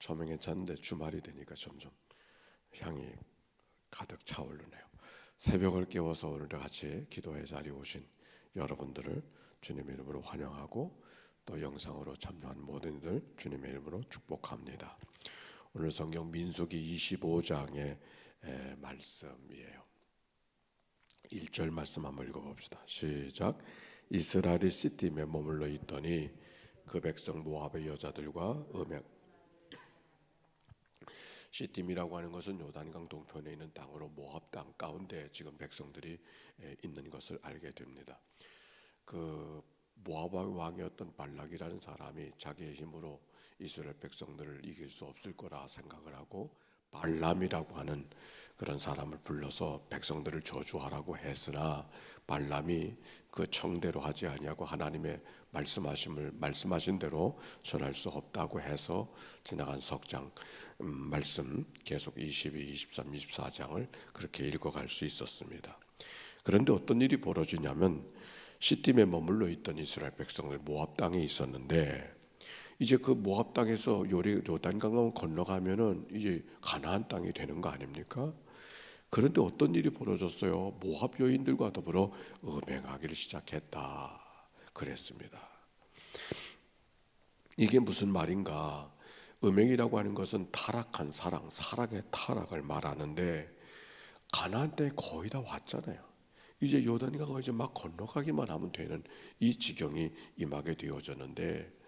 처음엔 괜찮은데 주말이 되니까 점점 향이 가득 차오르네요. 새벽을 깨워서 오늘 같이 기도의 자리에 오신 여러분들을 주님의 이름으로 환영하고 또 영상으로 참여한 모든 이들 주님의 이름으로 축복합니다. 오늘 성경 민수기 25장의 말씀이에요. 1절 말씀 한번 읽어봅시다. 시작. 이스라엘이 시딤에 머물러 있더니 그 백성 모압의 여자들과 시딤이라고 하는 것은 요단강 동편에 있는 땅으로 모압 땅 가운데 지금 백성들이 있는 것을 알게 됩니다. 그 모압 왕이었던 발락이라는 사람이 자기의 힘으로 이스라엘 백성들을 이길 수 없을 거라 생각을 하고 발람이라고 하는 그런 사람을 불러서 백성들을 저주하라고 했으나 발람이 그 청대로 하지 아니하고 하나님의 말씀하신 대로 전할 수 없다고 해서 지나간 석장 말씀 계속 22, 23, 24장을 그렇게 읽어갈 수 있었습니다. 그런데 어떤 일이 벌어지냐면 시딤에 머물러 있던 이스라엘 백성들 모압 땅에 있었는데 이제 그 모압 땅에서 요단강을 건너가면은 이제 가나안 땅이 되는 거 아닙니까? 그런데 어떤 일이 벌어졌어요? 모압 여인들과 더불어 음행하기를 시작했다 그랬습니다. 이게 무슨 말인가? 음행이라고 하는 것은 타락한 사랑, 사랑의 타락을 말하는데 가나안 땅에 거의 다 왔잖아요. 이제 요단강을 이제 막 건너가기만 하면 되는 이 지경이 임하게 되어졌는데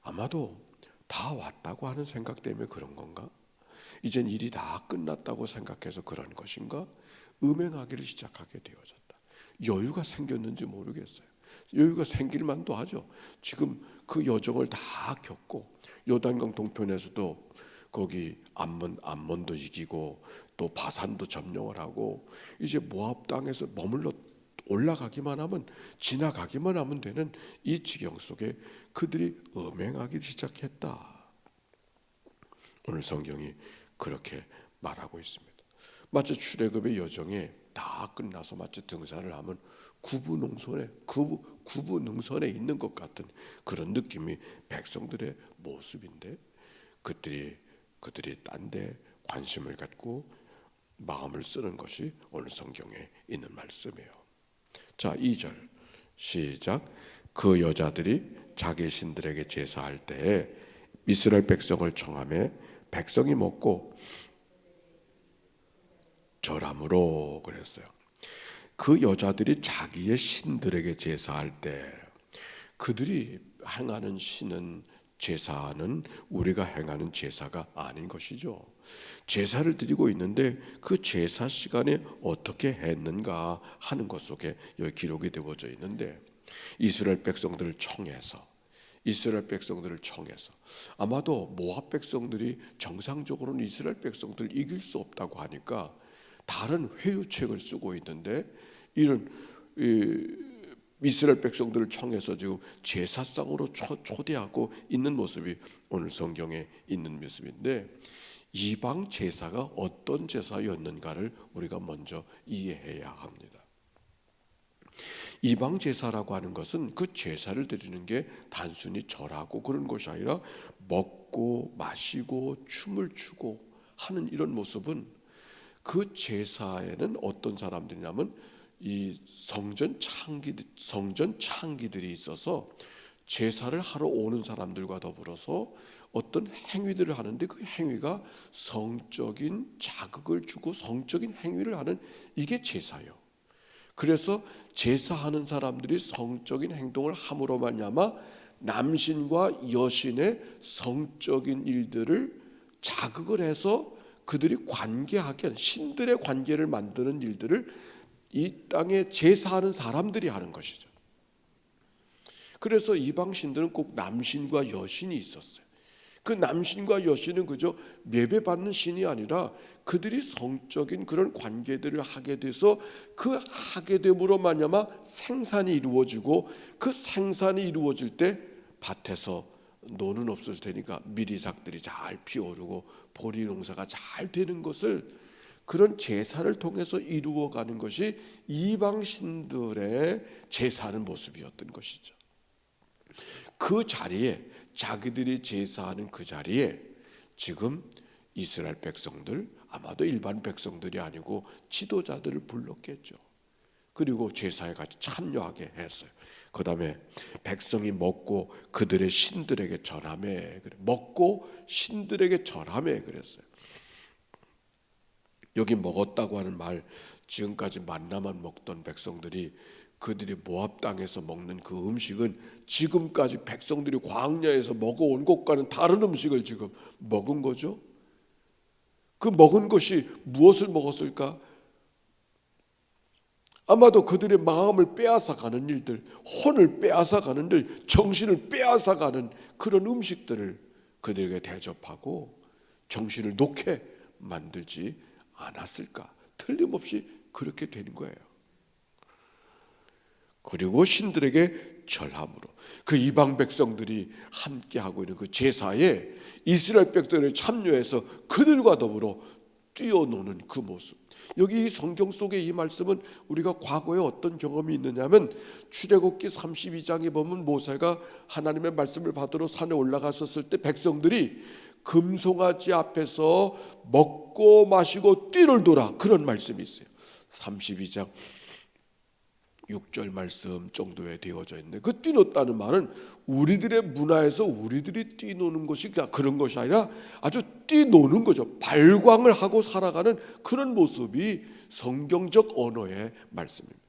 아마도 다 왔다고 하는 생각 때문에 그런 건가? 이젠 일이 다 끝났다고 생각해서 그런 것인가? 음행하기를 시작하게 되어졌다. 여유가 생겼는지 모르겠어요. 여유가 생길 만도 하죠. 지금 그 여정을 다 겪고 요단강 동편에서도 거기 암몬도 이기고 또 바산도 점령을 하고 이제 모압 땅에서 머물러 올라가기만 하면 지나가기만 하면 되는 이 지경 속에 그들이 음행하기 시작했다. 오늘 성경이 그렇게 말하고 있습니다. 마치 출애굽의 여정에 다 끝나서 마치 등산을 하면 구부능선에 있는 것 같은 그런 느낌이 백성들의 모습인데 그들이 딴 데 관심을 갖고 마음을 쓰는 것이 오늘 성경에 있는 말씀이에요. 자, 2절 시작. 그 여자들이 자기 신들에게 제사할 때에 이스라엘 백성을 청하매 백성이 먹고 절함으로 그랬어요. 그 여자들이 자기의 신들에게 제사할 때 그들이 행하는 신은 제사는 우리가 행하는 제사가 아닌 것이죠. 제사를 드리고 있는데 그 제사 시간에 어떻게 했는가 하는 것 속에 여기 기록이 되어져 있는데 이스라엘 백성들을 청해서 아마도 모압 백성들이 정상적으로는 이스라엘 백성들을 이길 수 없다고 하니까 다른 회유책을 쓰고 있는데 이런 이스라엘 백성들을 청해서 지금 제사상으로 초대하고 있는 모습이 오늘 성경에 있는 모습인데 이방 제사가 어떤 제사였는가를 우리가 먼저 이해해야 합니다. 이방 제사라고 하는 것은 그 제사를 드리는 게 단순히 절하고 그런 것이 아니라 먹고 마시고 춤을 추고 하는 이런 모습은 그 제사에는 어떤 사람들이냐면 이 성전 창기들이 있어서 제사를 하러 오는 사람들과 더불어서 어떤 행위들을 하는데 그 행위가 성적인 자극을 주고 성적인 행위를 하는 이게 제사예요. 그래서 제사하는 사람들이 성적인 행동을 함으로 말미암아 남신과 여신의 성적인 일들을 자극을 해서 그들이 관계하게 신들의 관계를 만드는 일들을 이 땅에 제사하는 사람들이 하는 것이죠. 그래서 이방 신들은 꼭 남신과 여신이 있었어요. 그 남신과 여신은 그저 예배받는 신이 아니라 그들이 성적인 그런 관계들을 하게 돼서 그 하게 됨으로 말미암아 생산이 이루어지고 그 생산이 이루어질 때 밭에서 노는 없을 테니까 미리삭들이 잘 피어오르고 보리 농사가 잘 되는 것을 그런 제사를 통해서 이루어가는 것이 이방 신들의 제사하는 모습이었던 것이죠. 그 자리에 자기들이 제사하는 그 자리에 지금 이스라엘 백성들, 아마도 일반 백성들이 아니고 지도자들을 불렀겠죠. 그리고 제사에 같이 참여하게 했어요. 그 다음에 백성이 먹고 그들의 신들에게 전하매, 먹고 신들에게 전하매 그랬어요. 여기 먹었다고 하는 말, 지금까지 만나만 먹던 백성들이 그들이 모압 땅에서 먹는 그 음식은 지금까지 백성들이 광야에서 먹어온 것과는 다른 음식을 지금 먹은 거죠. 그 먹은 것이 무엇을 먹었을까? 아마도 그들의 마음을 빼앗아가는 일들, 혼을 빼앗아가는 일, 정신을 빼앗아가는 그런 음식들을 그들에게 대접하고 정신을 놓게 만들지 않았을까? 틀림없이 그렇게 되는 거예요. 그리고 신들에게 절함으로 그 이방 백성들이 함께 하고 있는 그 제사에 이스라엘 백성들이 참여해서 그들과 더불어 뛰어노는 그 모습. 여기 이 성경 속에 이 말씀은 우리가 과거에 어떤 경험이 있느냐면 출애굽기 32장에 보면 모세가 하나님의 말씀을 받으러 산에 올라갔었을 때 백성들이 금송아지 앞에서 먹고 마시고 뛰놀더라, 그런 말씀이 있어요. 32장 6절 말씀 정도에 되어져 있는데, 그 뛰놀다는 말은 우리들의 문화에서 우리들이 뛰노는 것이 그런 것이 아니라 아주 뛰노는 거죠. 발광을 하고 살아가는 그런 모습이 성경적 언어의 말씀입니다.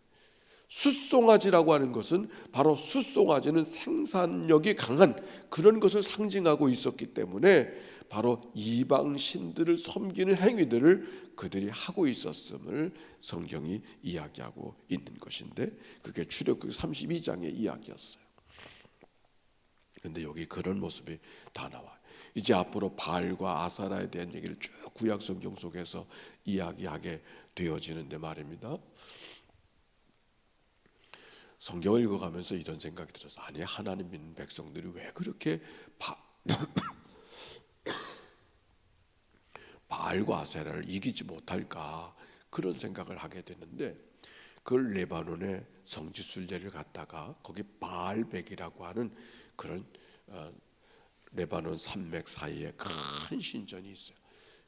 숫송아지라고 하는 것은 바로 숫송아지는 생산력이 강한 그런 것을 상징하고 있었기 때문에 바로 이방 신들을 섬기는 행위들을 그들이 하고 있었음을 성경이 이야기하고 있는 것인데, 그게 출애굽기 32장의 이야기였어요. 그런데 여기 그런 모습이 다 나와요. 이제 앞으로 바알과 아사라에 대한 얘기를 쭉 구약 성경 속에서 이야기하게 되어지는데 말입니다. 성경을 읽어가면서 이런 생각이 들었어요. 아니, 하나님 믿는 백성들이 왜 그렇게 바알과 아세라를 이기지 못할까, 그런 생각을 하게 됐는데, 그 레바논의 성지 순례를 갔다가 거기 바알백이라고 하는 그런 레바논 산맥 사이에 큰 신전이 있어요.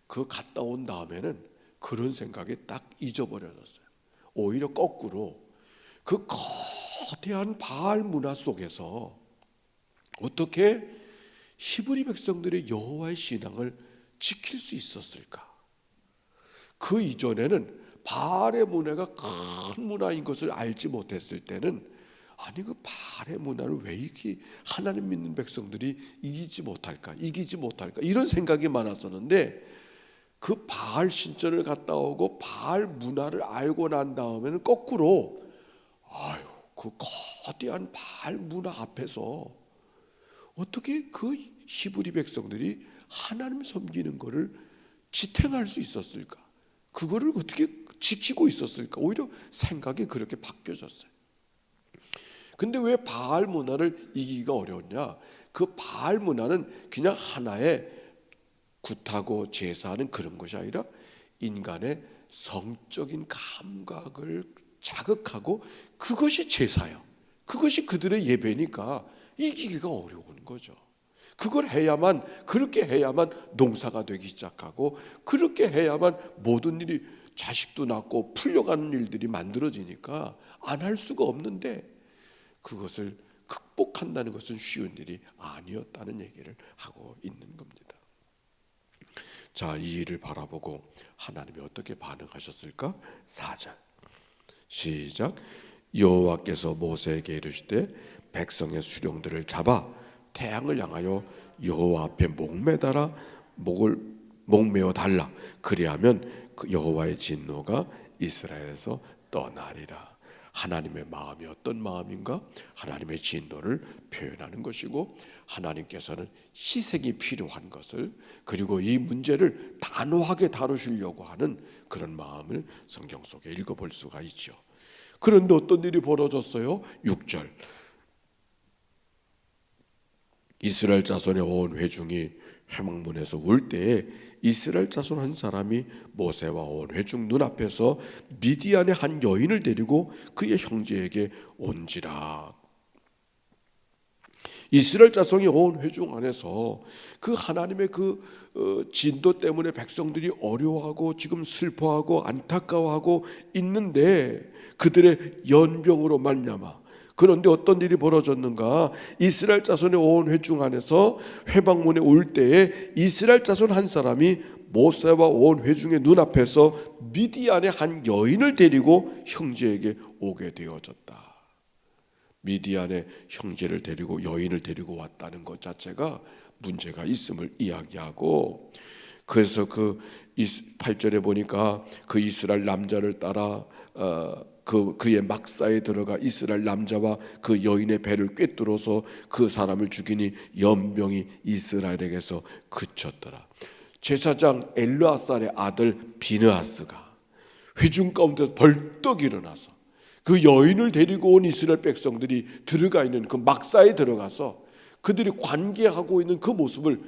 그 갔다 온 다음에는 그런 생각이 딱 잊어버려졌어요. 오히려 거꾸로 그 거대한 바알 문화 속에서 어떻게 히브리 백성들의 여호와의 신앙을 지킬 수 있었을까? 그 이전에는 바알의 문화가 큰 문화인 것을 알지 못했을 때는, 아니 그 바알의 문화를 왜 이렇게 하나님 믿는 백성들이 이기지 못할까 이런 생각이 많았었는데, 그 바알 신전을 갔다 오고 바알 문화를 알고 난 다음에는 거꾸로 그 거대한 바알 문화 앞에서 어떻게 그 히브리 백성들이 하나님 섬기는 것을 지탱할 수 있었을까? 그거를 어떻게 지키고 있었을까? 오히려 생각이 그렇게 바뀌어졌어요. 근데 왜 바알 문화를 이기기가 어려웠냐? 그 바알 문화는 그냥 하나의 굿하고 제사하는 그런 것이 아니라 인간의 성적인 감각을 자극하고 그것이 제사예요. 그것이 그들의 예배니까 이기기가 어려운 거죠. 그걸 해야만, 그렇게 해야만 농사가 되기 시작하고, 그렇게 해야만 모든 일이, 자식도 낳고 풀려가는 일들이 만들어지니까 안 할 수가 없는데, 그것을 극복한다는 것은 쉬운 일이 아니었다는 얘기를 하고 있는 겁니다. 자, 이 일을 바라보고 하나님이 어떻게 반응하셨을까? 4절 시작. 여호와께서 모세에게 이르시되 백성의 수령들을 잡아 태양을 향하여 여호와 앞에 목매달아 목매어 달라. 그리하면 그 여호와의 진노가 이스라엘에서 떠나리라. 하나님의 마음이 어떤 마음인가? 하나님의 진노를 표현하는 것이고, 하나님께서는 희생이 필요한 것을, 그리고 이 문제를 단호하게 다루시려고 하는 그런 마음을 성경 속에 읽어볼 수가 있죠. 그런데 어떤 일이 벌어졌어요? 6절 이스라엘 자손의 온 회중이 회막문에서 울 때에 이스라엘 자손 한 사람이 모세와 온 회중 눈앞에서 미디안의 한 여인을 데리고 그의 형제에게 온지라. 이스라엘 자손이 온 회중 안에서 그 하나님의 진도 때문에 백성들이 어려워하고 지금 슬퍼하고 안타까워하고 있는데 그들의 연병으로 말미암아, 그런데 어떤 일이 벌어졌는가? 이스라엘 자손의 온 회중 안에서 회방문에 올 때에 이스라엘 자손 한 사람이 모세와 온 회중의 눈앞에서 미디안의 한 여인을 데리고 형제에게 오게 되어졌다. 미디안의 형제를 데리고 여인을 데리고 왔다는 것 자체가 문제가 있음을 이야기하고, 그래서 그 8절에 보니까 그 이스라엘 남자를 따라 그의 막사에 들어가 이스라엘 남자와 그 여인의 배를 꿰뚫어서 그 사람을 죽이니 연병이 이스라엘에게서 그쳤더라. 제사장 엘르아살의 아들 비느하스가 회중 가운데서 벌떡 일어나서 그 여인을 데리고 온 이스라엘 백성들이 들어가 있는 그 막사에 들어가서 그들이 관계하고 있는 그 모습을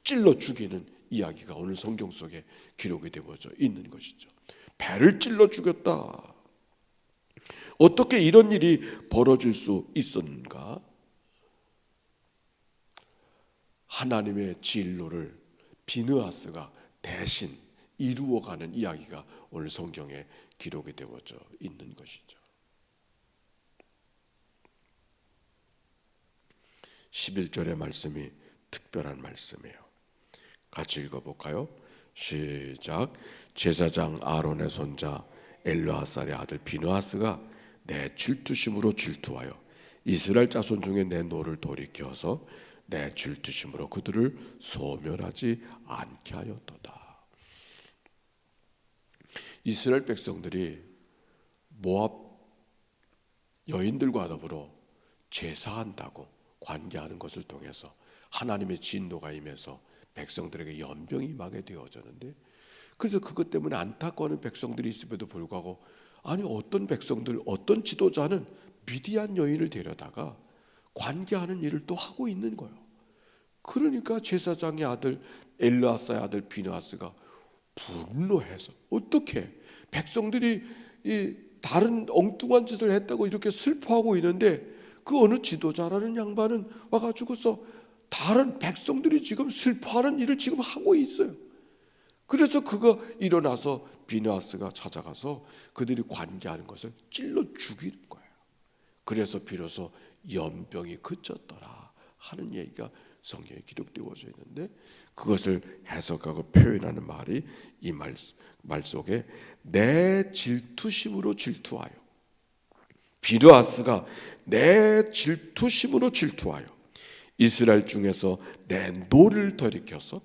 찔러 죽이는 이야기가 오늘 성경 속에 기록이 되어져 있는 것이죠. 배를 찔러 죽였다. 어떻게 이런 일이 벌어질 수 있었는가? 하나님의 진로를 비느하스가 대신 이루어가는 이야기가 오늘 성경에 기록이 되어져 있는 것이죠. 11절의 말씀이 특별한 말씀이에요. 같이 읽어볼까요? 시작. 제사장 아론의 손자 엘르아살의 아들 비느하스가 내 질투심으로 질투하여 이스라엘 자손 중에 내 노를 돌이켜서 내 질투심으로 그들을 소멸하지 않게 하였도다. 이스라엘 백성들이 모압 여인들과 더불어 제사한다고 관계하는 것을 통해서 하나님의 진노가 임해서 백성들에게 연병이 임하게 되어졌는데, 그래서 그것 때문에 안타까워하는 백성들이 있음에도 불구하고 아니 어떤 백성들, 어떤 지도자는 미디안 여인을 데려다가 관계하는 일을 또 하고 있는 거예요. 그러니까 제사장의 아들 엘르아사의 아들 비느하스가 분노해서 어떻게 백성들이 이 다른 엉뚱한 짓을 했다고 이렇게 슬퍼하고 있는데 그 어느 지도자라는 양반은 와가지고서 다른 백성들이 지금 슬퍼하는 일을 지금 하고 있어요. 그래서 그가 일어나서 비느하스가 찾아가서 그들이 관계하는 것을 찔러 죽이는 거예요. 그래서 비로소 연병이 그쳤더라 하는 얘기가 성경에 기록되어져 있는데, 그것을 해석하고 표현하는 말이 이 말 속에 내 질투심으로 질투하여, 비느하스가 내 질투심으로 질투하여 이스라엘 중에서 내 노를 돌이켜서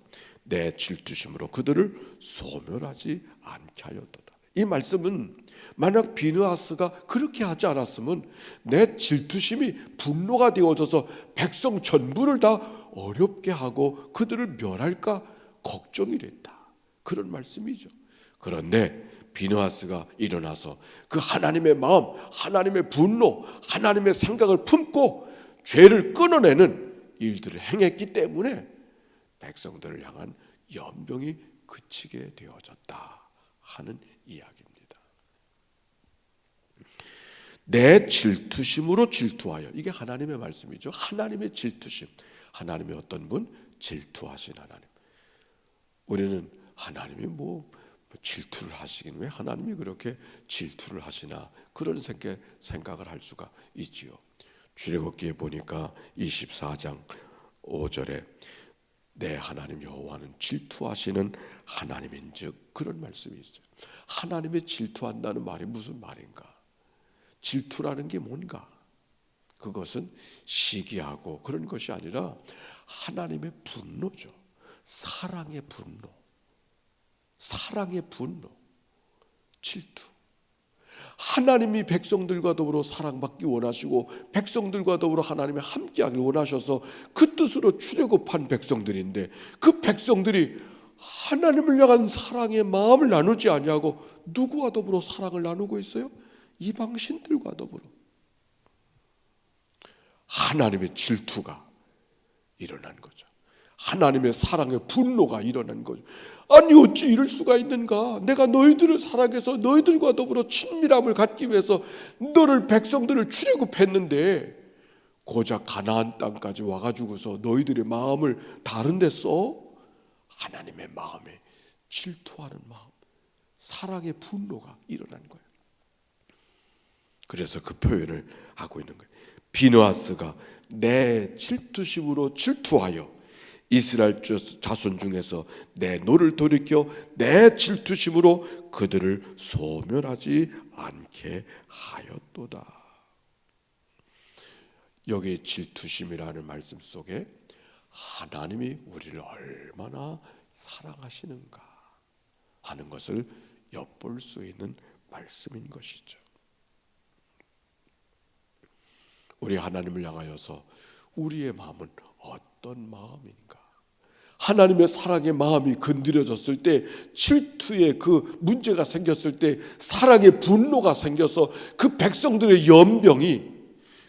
내 질투심으로 그들을 소멸하지 않게 하였도다. 이 말씀은 만약 비느하스가 그렇게 하지 않았으면 내 질투심이 분노가 되어져서 백성 전부를 다 어렵게 하고 그들을 멸할까 걱정이 됐다, 그런 말씀이죠. 그런데 비느하스가 일어나서 그 하나님의 마음, 하나님의 분노, 하나님의 생각을 품고 죄를 끊어내는 일들을 행했기 때문에 백성들을 향한 연병이 그치게 되어졌다 하는 이야기입니다. 내 질투심으로 질투하여, 이게 하나님의 말씀이죠. 하나님의 질투심, 하나님의 어떤 분? 질투하신 하나님. 우리는 하나님이 뭐 질투를 하시긴 왜 하나님이 그렇게 질투를 하시나, 그런 생각을 할 수가 있지요. 출애굽기에 보니까 24장 5절에 내 하나님 여호와는 질투하시는 하나님인즉, 그런 말씀이 있어요. 하나님의 질투한다는 말이 무슨 말인가? 질투라는 게 뭔가? 그것은 시기하고 그런 것이 아니라 하나님의 분노죠. 사랑의 분노, 사랑의 분노, 질투. 하나님이 백성들과 더불어 사랑받기 원하시고 백성들과 더불어 하나님이 함께하길 원하셔서 그 뜻으로 출애굽한 백성들인데, 그 백성들이 하나님을 향한 사랑의 마음을 나누지 아니하고 누구와 더불어 사랑을 나누고 있어요? 이방신들과 더불어. 하나님의 질투가 일어난 거죠. 하나님의 사랑의 분노가 일어난 거죠. 아니 어찌 이럴 수가 있는가? 내가 너희들을 사랑해서 너희들과 더불어 친밀함을 갖기 위해서 너를, 백성들을 출애굽했는데 고작 가나안 땅까지 와가지고서 너희들의 마음을 다른 데 써? 하나님의 마음에 질투하는 마음, 사랑의 분노가 일어난 거예요. 그래서 그 표현을 하고 있는 거예요. 비느하스가 내 질투심으로 질투하여 이스라엘 자손 중에서 내 노를 돌이켜 내 질투심으로 그들을 소멸하지 않게 하였도다. 여기 질투심이라는 말씀 속에 하나님이 우리를 얼마나 사랑하시는가 하는 것을 엿볼 수 있는 말씀인 것이죠. 우리 하나님을 향하여서 우리의 마음은 어떤 마음인가? 하나님의 사랑의 마음이 건드려졌을 때, 질투의 그 문제가 생겼을 때, 사랑의 분노가 생겨서 그 백성들의 연병이,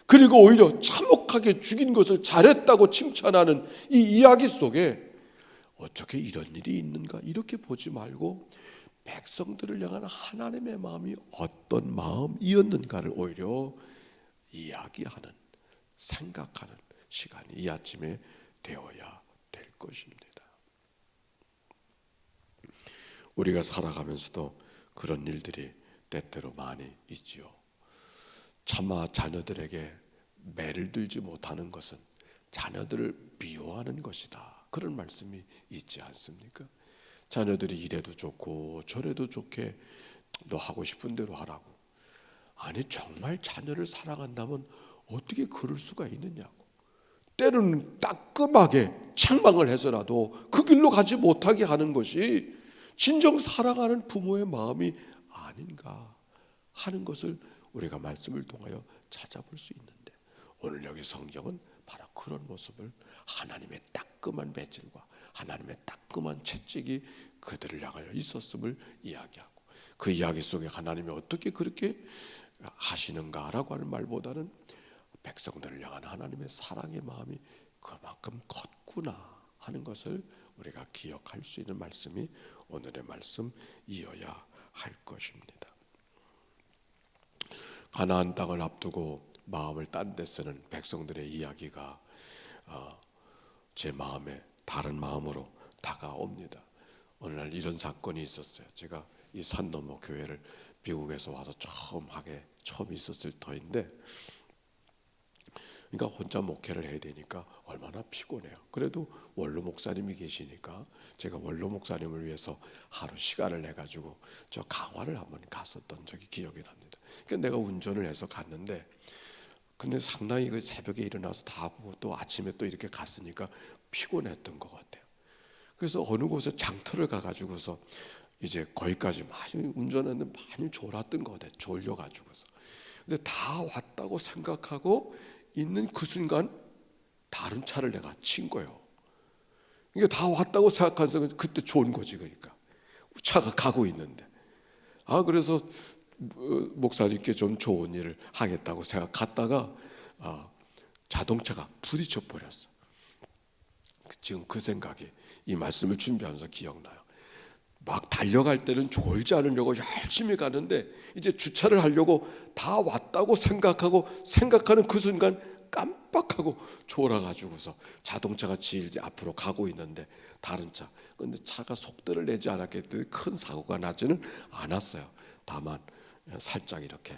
그리고 오히려 참혹하게 죽인 것을 잘했다고 칭찬하는 이 이야기 속에 어떻게 이런 일이 있는가 이렇게 보지 말고 백성들을 향한 하나님의 마음이 어떤 마음이었는가를 오히려 이야기하는, 생각하는 시간이 이 아침에 되어야 될 것입니다. 우리가 살아가면서도 그런 일들이 때때로 많이 있지요. 차마 자녀들에게 매를 들지 못하는 것은 자녀들을 미워하는 것이다, 그런 말씀이 있지 않습니까? 자녀들이 이래도 좋고 저래도 좋게 너 하고 싶은 대로 하라고. 아니, 정말 자녀를 사랑한다면 어떻게 그럴 수가 있느냐고. 때로는 따끔하게 책망을 해서라도 그 길로 가지 못하게 하는 것이 진정 사랑하는 부모의 마음이 아닌가 하는 것을 우리가 말씀을 통하여 찾아볼 수 있는데, 오늘 여기 성경은 바로 그런 모습을, 하나님의 따끔한 배질과 하나님의 따끔한 채찍이 그들을 향하여 있었음을 이야기하고, 그 이야기 속에 하나님이 어떻게 그렇게 하시는가라고 하는 말보다는 백성들을 향한 하나님의 사랑의 마음이 그만큼 컸구나 하는 것을 우리가 기억할 수 있는 말씀이 오늘의 말씀이어야 할 것입니다. 가나안 땅을 앞두고 마음을 딴 데 쓰는 백성들의 이야기가 제 마음에 다른 마음으로 다가옵니다. 어느 날 이런 사건이 있었어요. 제가 이 산 너머 교회를 미국에서 와서 처음 있었을 터인데, 그러니까 혼자 목회를 해야 되니까 얼마나 피곤해요. 그래도 원로 목사님이 계시니까 제가 원로 목사님을 위해서 하루 시간을 내가지고 저 강화를 한번 갔었던 적이 기억이 납니다. 그러니까 내가 운전을 해서 갔는데, 근데 상당히 그 새벽에 일어나서 다 하고 또 아침에 또 이렇게 갔으니까 피곤했던 것 같아요. 그래서 어느 곳에 장터를 가가지고서 이제 거기까지 많이 운전했는데 많이 졸았던 것 같아요. 졸려가지고서. 근데 다 왔다고 생각하고 있는 그 순간 다른 차를 내가 친 거예요. 이게 다 왔다고 생각해서 그때 좋은 거지. 그러니까 차가 가고 있는데, 그래서 목사님께 좀 좋은 일을 하겠다고 생각했다가 자동차가 부딪혀 버렸어. 지금 그 생각이 이 말씀을 준비하면서 기억나요. 막 달려갈 때는 졸지 않으려고 열심히 가는데, 이제 주차를 하려고 다 왔다고 생각하는 그 순간 깜빡하고 졸아가지고서 자동차가 제일 앞으로 가고 있는데 다른 차, 근데 차가 속도를 내지 않았기 때문에 큰 사고가 나지는 않았어요. 다만 살짝 이렇게.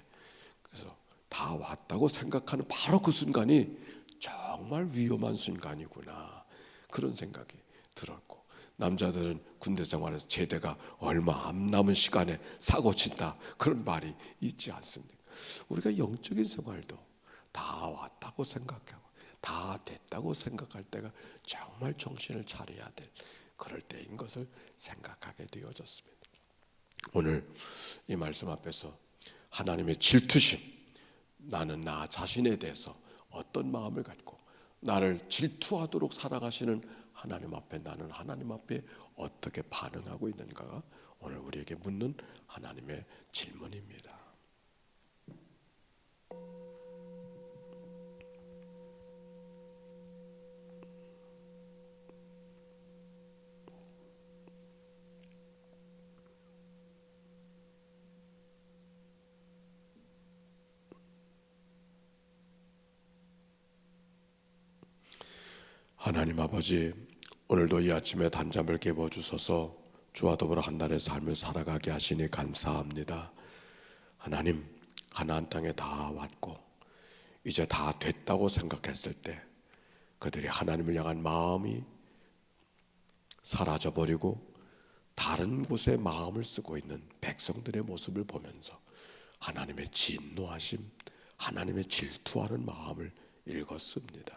그래서 다 왔다고 생각하는 바로 그 순간이 정말 위험한 순간이구나, 그런 생각이 들었고, 남자들은 군대 생활에서 제대가 얼마 안 남은 시간에 사고 친다, 그런 말이 있지 않습니까? 우리가 영적인 생활도 다 왔다고 생각하고 다 됐다고 생각할 때가 정말 정신을 차려야 될 그럴 때인 것을 생각하게 되어졌습니다. 오늘 이 말씀 앞에서 하나님의 질투심, 나는 나 자신에 대해서 어떤 마음을 갖고 나를 질투하도록 사랑하시는 하나님 앞에, 나는 하나님 앞에 어떻게 반응하고 있는가가 오늘 우리에게 묻는 하나님의 질문입니다. 하나님 아버지, 오늘도 이 아침에 단잠을 깨워주셔서 주와 더불어 한날의 삶을 살아가게 하시니 감사합니다. 하나님, 가나안 땅에 다 왔고 이제 다 됐다고 생각했을 때 그들이 하나님을 향한 마음이 사라져버리고 다른 곳에 마음을 쓰고 있는 백성들의 모습을 보면서 하나님의 진노하심, 하나님의 질투하는 마음을 읽었습니다.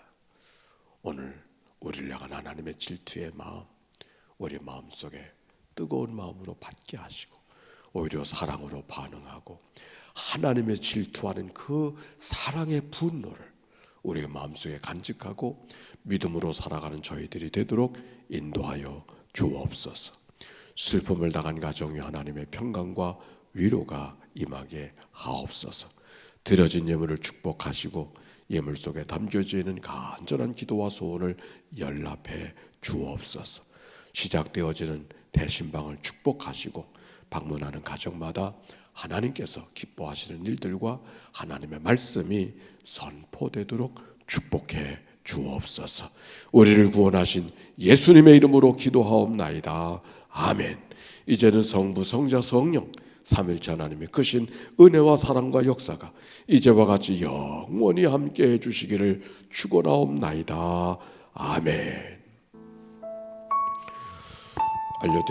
오늘 우리를 향한 하나님의 질투의 마음, 우리 마음속에 뜨거운 마음으로 받게 하시고 오히려 사랑으로 반응하고 하나님의 질투하는 그 사랑의 분노를 우리의 마음속에 간직하고 믿음으로 살아가는 저희들이 되도록 인도하여 주옵소서. 슬픔을 당한 가정이 하나님의 평강과 위로가 임하게 하옵소서. 드려진 예물을 축복하시고 예물 속에 담겨져 있는 간절한 기도와 소원을 연락해 주옵소서. 시작되어지는 대신방을 축복하시고 방문하는 가정마다 하나님께서 기뻐하시는 일들과 하나님의 말씀이 선포되도록 축복해 주옵소서. 우리를 구원하신 예수님의 이름으로 기도하옵나이다. 아멘. 이제는 성부, 성자, 성령 삼일체 하나님의 크신 은혜와 사랑과 역사가 이제와 같이 영원히 함께해 주시기를 축원하옵나이다. 아멘. 알려드립니다.